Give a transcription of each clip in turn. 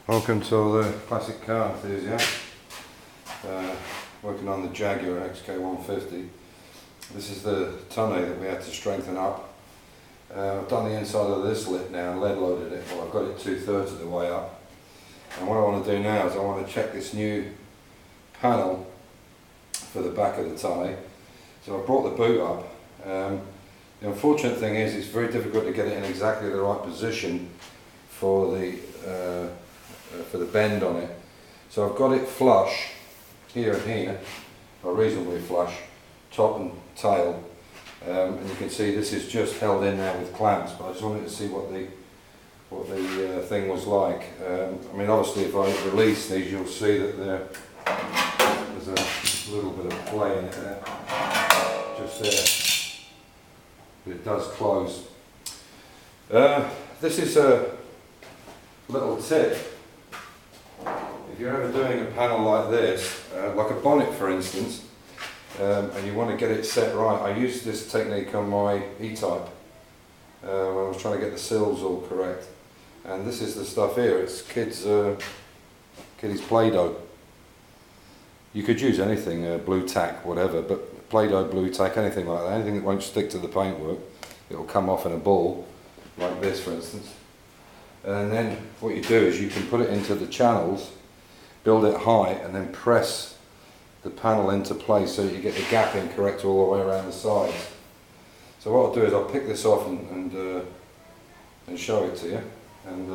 Welcome to the classic car enthusiast, working on the Jaguar XK150. This is the tonneau that we had to strengthen up. I've done the inside of this lip now and lead loaded it. Well, I've got it 2/3 of the way up. And what I want to do now is I want to check this new panel for the back of the tonneau. So I brought the boot up. The unfortunate thing is it's very difficult to get it in exactly the right position for the bend on it. So I've got it flush here and here, or reasonably flush, top and tail, and you can see this is just held in there with clamps, but I just wanted to see what the thing was like. I mean, obviously if I release these you'll see that there's a little bit of play in it there, just there, but it does close. This is a little tip. If you're ever doing a panel like this, like a bonnet for instance, and you want to get it set right, I used this technique on my E-Type when I was trying to get the sills all correct. And this is the stuff here, it's kiddies Play-Doh. You could use anything, blue tack, whatever, but Play-Doh, blue tack, anything like that, anything that won't stick to the paintwork, it'll come off in a ball, like this for instance. And then what you do is you can put it into the channels, build it high, and then press the panel into place so that you get the gap in correct all the way around the sides. So what I'll do is I'll pick this off and show it to you. And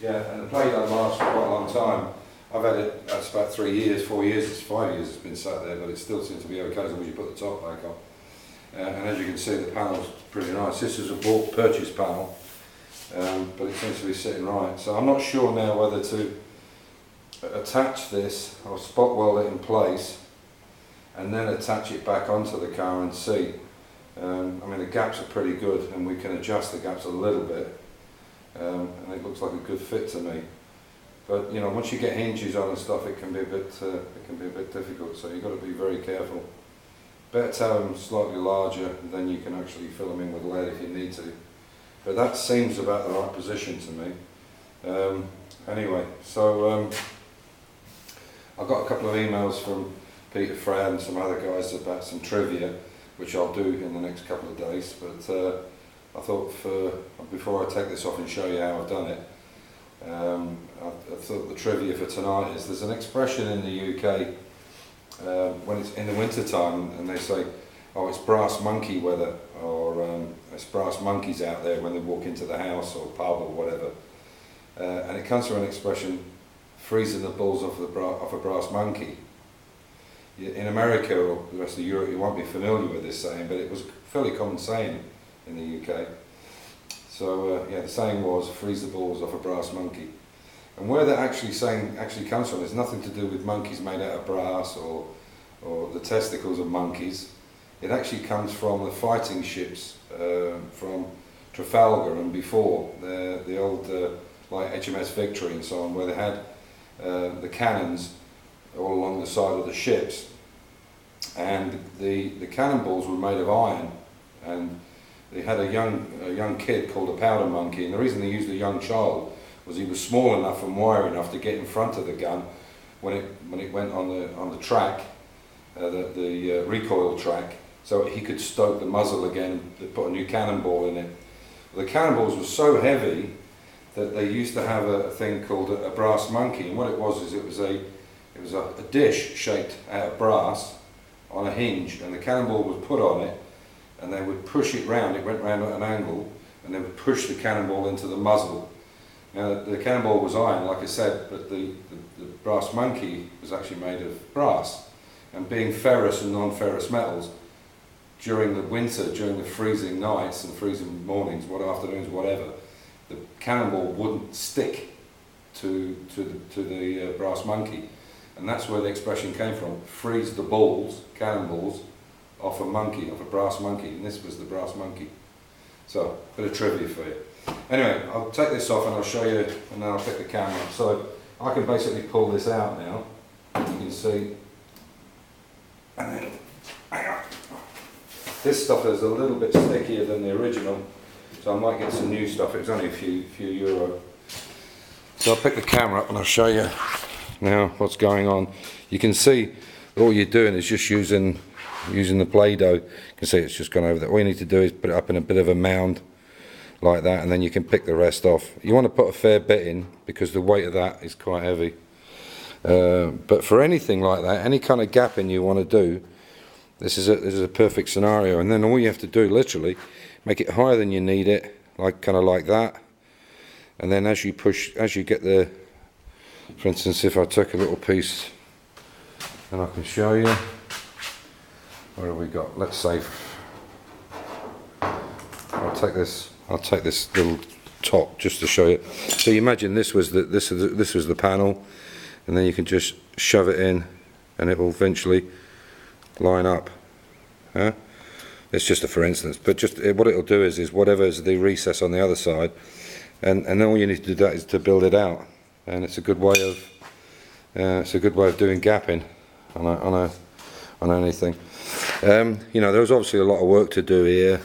yeah, and the Play-Doh lasts for quite a long time. I've had it, that's about 3 years, 4 years, it's 5 years it's been sat there, but it still seems to be okay as long as you put the top back on. And as you can see, the panel's pretty nice. This is a purchase panel. But it seems to be sitting right. So I'm not sure now whether to attach this or spot weld it in place and then attach it back onto the car and see. I mean, the gaps are pretty good and we can adjust the gaps a little bit, and it looks like a good fit to me. But you know, once you get hinges on and stuff, it can be a bit difficult. So you've got to be very careful. Better to have them slightly larger, then you can actually fill them in with lead if you need to. But that seems about the right position to me. Anyway, so I got a couple of emails from Peter Frad and some other guys about some trivia, which I'll do in the next couple of days. But I thought before I take this off and show you how I've done it, I thought the trivia for tonight is there's an expression in the UK when it's in the winter time and they say, oh, it's brass monkey weather, or it's brass monkeys out there when they walk into the house or pub or whatever. And it comes from an expression, freezing the balls off a brass monkey. In America or the rest of Europe you won't be familiar with this saying, but it was a fairly common saying in the UK. So yeah, the saying was, freeze the balls off a brass monkey. And where that saying comes from is nothing to do with monkeys made out of brass or the testicles of monkeys. It actually comes from the fighting ships from Trafalgar and before, the old like HMS Victory and so on, where they had the cannons all along the side of the ships, and the cannonballs were made of iron, and they had a young kid called a powder monkey, and the reason they used a young child was he was small enough and wiry enough to get in front of the gun when it went on the track, the recoil track, so he could stoke the muzzle again. They put a new cannonball in it. The cannonballs were so heavy that they used to have a thing called a brass monkey, and what it was is it was a dish shaped out of brass on a hinge, and the cannonball was put on it, and they would push it round. It went round at an angle, and they would push the cannonball into the muzzle. Now the cannonball was iron, like I said, but the brass monkey was actually made of brass, and being ferrous and non-ferrous metals, during the winter, during the freezing nights and freezing mornings, afternoons, whatever, the cannonball wouldn't stick to the brass monkey, and that's where the expression came from. Freeze the balls, cannonballs, off a brass monkey, and this was the brass monkey. So, a bit of trivia for you. Anyway, I'll take this off and I'll show you, and then I'll pick the camera up. So I can basically pull this out now. You can see, and then hang on. This stuff is a little bit stickier than the original, so I might get some new stuff. It's only a few euro. So I'll pick the camera up and I'll show you now what's going on. You can see all you're doing is just using the Play-Doh. You can see it's just gone over there. All you need to do is put it up in a bit of a mound like that, and then you can pick the rest off. You want to put a fair bit in because the weight of that is quite heavy. But for anything like that, any kind of gapping you want to do, this is a perfect scenario. And then all you have to do, literally, make it higher than you need it, like kind of like that. And then as you push, as you get the, for instance, if I took a little piece, and I can show you, what have we got? Let's say, I'll take this little top just to show you. So you imagine this was the panel, and then you can just shove it in, and it will eventually line up. It's just a for instance, but just what it'll do is whatever's the recess on the other side, and then all you need to do that is to build it out, and it's a good way of doing gapping on anything. You know, there was obviously a lot of work to do here,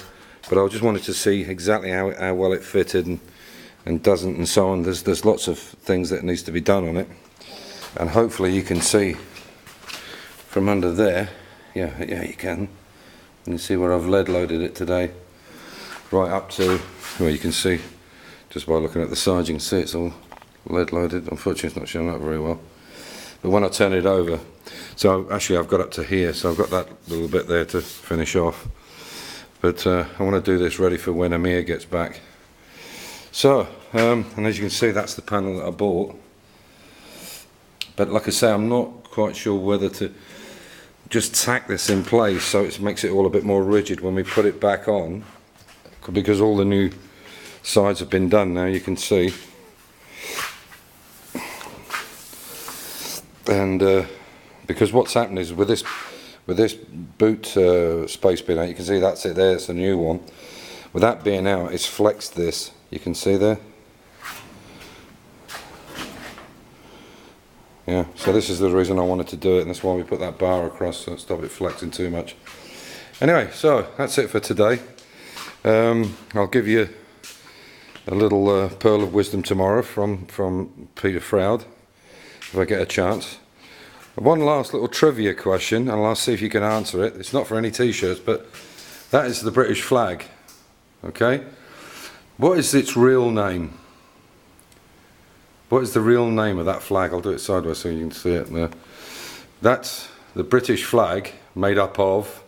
but I just wanted to see exactly how well it fitted and doesn't and so on. There's lots of things that needs to be done on it, and hopefully you can see from under there. Yeah, you can. You see where I've lead loaded it today, right up to, well, you can see just by looking at the sides, you can see it's all lead loaded. Unfortunately it's not showing up very well, but when I turn it over, so actually I've got up to here, so I've got that little bit there to finish off. But I want to do this ready for when Amir gets back. So, and as you can see, that's the panel that I bought. But like I say, I'm not quite sure whether to just tack this in place so it makes it all a bit more rigid when we put it back on, because all the new sides have been done now, you can see. And because what's happened is with this boot space being out, you can see that's it there, it's a new one. With that being out, it's flexed this, you can see there. Yeah, so this is the reason I wanted to do it, and that's why we put that bar across, so stop it flexing too much. Anyway, so that's it for today. I'll give you a little pearl of wisdom tomorrow from Peter Froud, if I get a chance. One last little trivia question, and I'll see if you can answer it. It's not for any t-shirts, but that is the British flag. Okay? What is its real name? What is the real name of that flag? I'll do it sideways so you can see it there. That's the British flag, made up of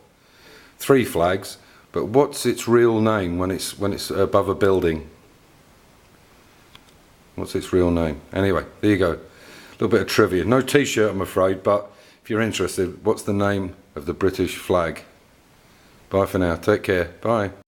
3 flags, but what's its real name when it's above a building? What's its real name? Anyway, there you go. A little bit of trivia. No t-shirt, I'm afraid, but if you're interested, what's the name of the British flag? Bye for now. Take care. Bye.